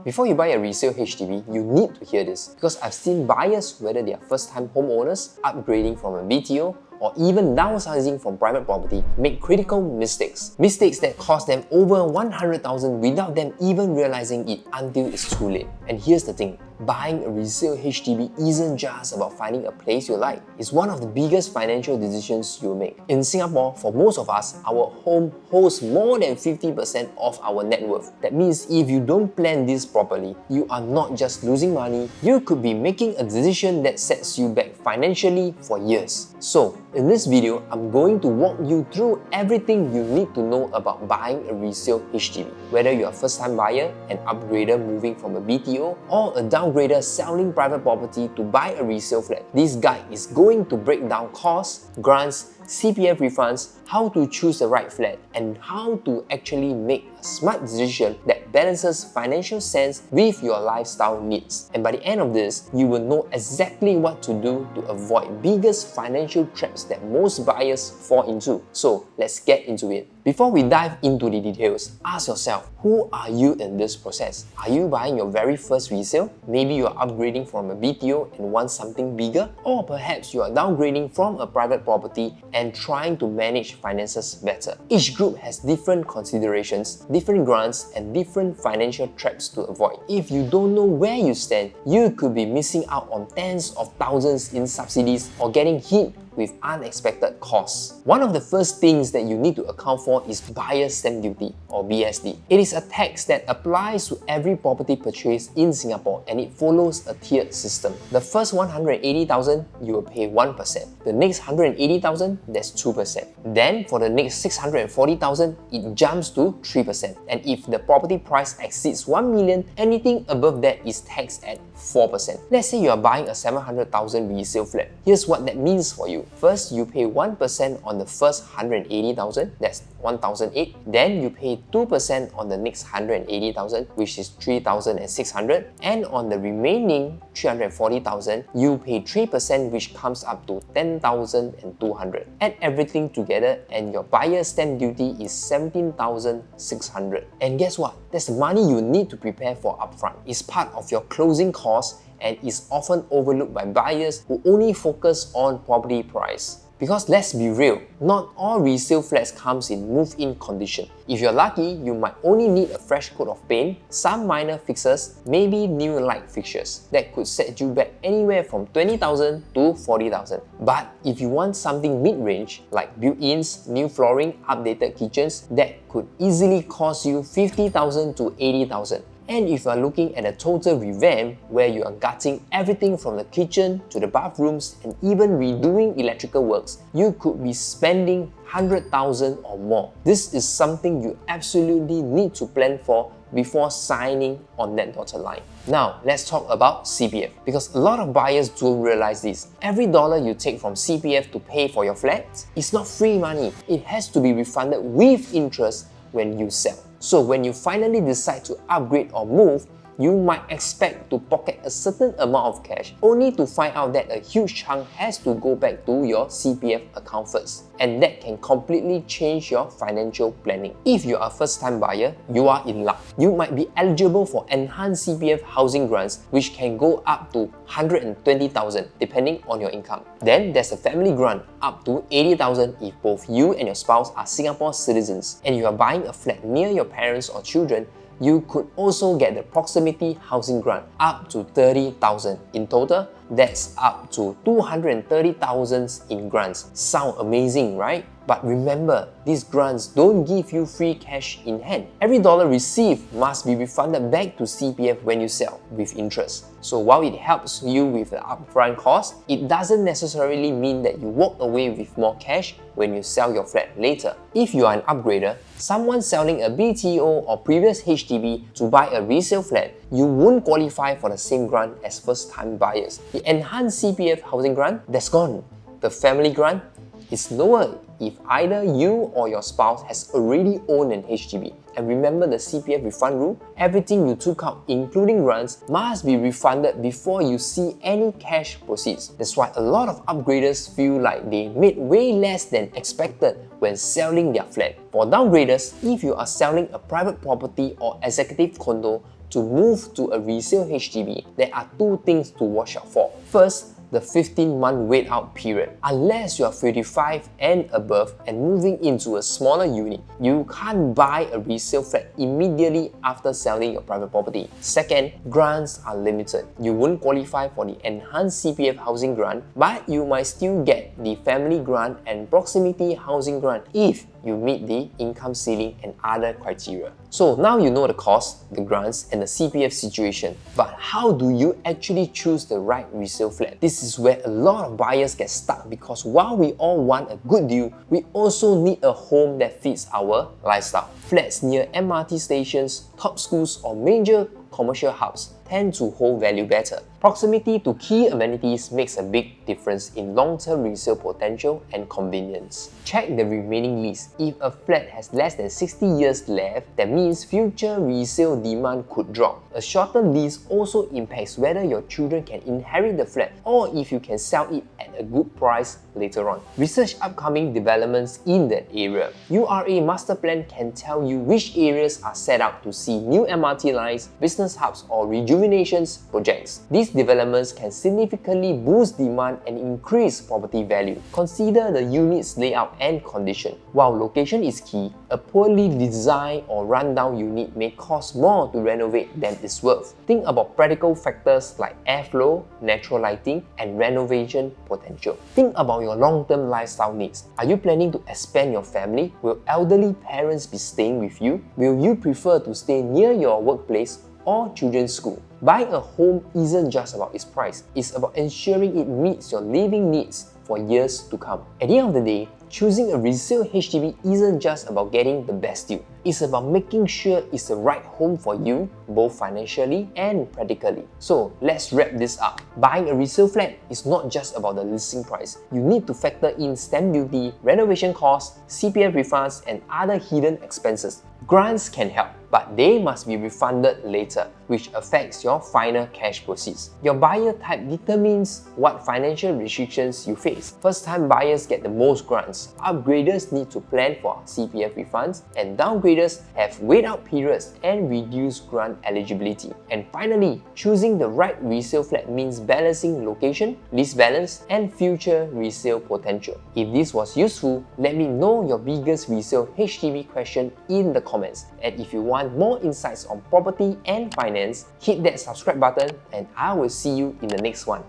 Before you buy a resale HDB, you need to hear this because I've seen buyers, whether they are first-time homeowners, upgrading from a BTO, or even downsizing from private property, make critical mistakes. Mistakes that cost them over 100,000 without them even realizing it until it's too late. And here's the thing, buying a resale HDB isn't just about finding a place you like. It's one of the biggest financial decisions you'll make. In Singapore, for most of us, our home holds more than 50% of our net worth. That means if you don't plan this properly, you are not just losing money, you could be making a decision that sets you back financially for years. So, in this video, I'm going to walk you through everything you need to know about buying a resale HDB. Whether you're a first-time buyer, an upgrader moving from a BTO, or a downgrader selling private property to buy a resale flat, this guide is going to break down costs, grants, CPF refunds, how to choose the right flat, and how to actually make a smart decision that balances financial sense with your lifestyle needs. And by the end of this, you will know exactly what to do to avoid biggest financial traps that most buyers fall into. So let's get into it. Before we dive into the details, ask yourself, who are you in this process? Are you buying your very first resale? Maybe you are upgrading from a BTO and want something bigger? Or perhaps you are downgrading from a private property and trying to manage finances better. Each group has different considerations, different grants, and different financial traps to avoid. If you don't know where you stand, you could be missing out on tens of thousands in subsidies or getting hit with unexpected costs. One of the first things that you need to account for is Buyer's Stamp Duty or BSD. It is a tax that applies to every property purchase in Singapore and it follows a tiered system. The first 180,000, you will pay 1%. The next 180,000, that's 2%. Then for the next 640,000, it jumps to 3%. And if the property price exceeds 1 million, anything above that is taxed at 4%. Let's say you are buying a 700,000 resale flat. Here's what that means for you. First, you pay 1% on the first 180,000, that's 1,008. Then you pay 2% on the next 180,000, which is 3,600. And on the remaining 340,000, you pay 3%, which comes up to 10,200. Add everything together and your buyer's stamp duty is 17,600. And guess what? That's the money you need to prepare for upfront. It's part of your closing costs and is often overlooked by buyers who only focus on property price. Because let's be real, not all resale flats comes in move-in condition. If you're lucky, you might only need a fresh coat of paint, some minor fixes, maybe new light fixtures. That could set you back anywhere from 20,000 to 40,000. But if you want something mid-range, like built-ins, new flooring, updated kitchens, that could easily cost you 50,000 to 80,000. And if you are looking at a total revamp where you are gutting everything from the kitchen to the bathrooms and even redoing electrical works, you could be spending 100,000 or more. This is something you absolutely need to plan for before signing on that dotted line. Now, let's talk about CPF because a lot of buyers don't realize this. Every dollar you take from CPF to pay for your flat is not free money. It has to be refunded with interest when you sell. So when you finally decide to upgrade or move, you might expect to pocket a certain amount of cash only to find out that a huge chunk has to go back to your CPF account first. And that can completely change your financial planning. If you are a first-time buyer, you are in luck. You might be eligible for enhanced CPF housing grants which can go up to 120,000 depending on your income. Then there's a family grant up to 80,000 if both you and your spouse are Singapore citizens and you are buying a flat near your parents or children. You could also get the proximity housing grant up to 30,000. In total, that's up to 230,000 in grants. Sound amazing, right? But remember, these grants don't give you free cash in hand. Every dollar received must be refunded back to CPF when you sell with interest. So while it helps you with the upfront cost, it doesn't necessarily mean that you walk away with more cash when you sell your flat later. If you are an upgrader, someone selling a BTO or previous HDB to buy a resale flat, you won't qualify for the same grant as first-time buyers. The enhanced CPF housing grant, that's gone. The family grant is lower if either you or your spouse has already owned an HDB. And remember the CPF refund rule? Everything you took out, including grants, must be refunded before you see any cash proceeds. That's why a lot of upgraders feel like they made way less than expected when selling their flat. For downgraders, if you are selling a private property or executive condo to move to a resale HDB, there are two things to watch out for. First, the 15-month wait-out period. Unless you are 35 and above and moving into a smaller unit, you can't buy a resale flat immediately after selling your private property. Second, grants are limited. You won't qualify for the enhanced CPF housing grant, but you might still get the family grant and proximity housing grant if you meet the income ceiling and other criteria. So now you know the cost, the grants, and the CPF situation. But how do you actually choose the right resale flat? This is where a lot of buyers get stuck, because while we all want a good deal, we also need a home that fits our lifestyle. Flats near MRT stations, top schools, or major commercial hubs tend to hold value better. Proximity to key amenities makes a big difference in long-term resale potential and convenience. Check the remaining lease. If a flat has less than 60 years left, that means future resale demand could drop. A shorter lease also impacts whether your children can inherit the flat or if you can sell it at a good price later on. Research upcoming developments in that area. URA Master Plan can tell you which areas are set up to see new MRT lines, business hubs, or rejuvenations projects. These developments can significantly boost demand and increase property value. Consider the unit's layout and condition. While location is key, a poorly designed or rundown unit may cost more to renovate than it's worth. Think about practical factors like airflow, natural lighting, and renovation potential. Think about your long-term lifestyle needs. Are you planning to expand your family? Will elderly parents be staying with you? Will you prefer to stay near your workplace or children's school? Buying a home isn't just about its price, it's about ensuring it meets your living needs for years to come. At the end of the day, choosing a resale HDB isn't just about getting the best deal. It's about making sure it's the right home for you, both financially and practically. So let's wrap this up. Buying a resale flat is not just about the listing price. You need to factor in stamp duty, renovation costs, CPF refunds, and other hidden expenses. Grants can help, but they must be refunded later, which affects your final cash proceeds. Your buyer type determines what financial restrictions you face. First-time buyers get the most grants, upgraders need to plan for CPF refunds, and downgraders have wait-out periods and reduced grant eligibility. And finally, choosing the right resale flat means balancing location, lease balance, and future resale potential. If this was useful, let me know your biggest resale HDB question in the comments. And if you want more insights on property and finance, hit that subscribe button and I will see you in the next one.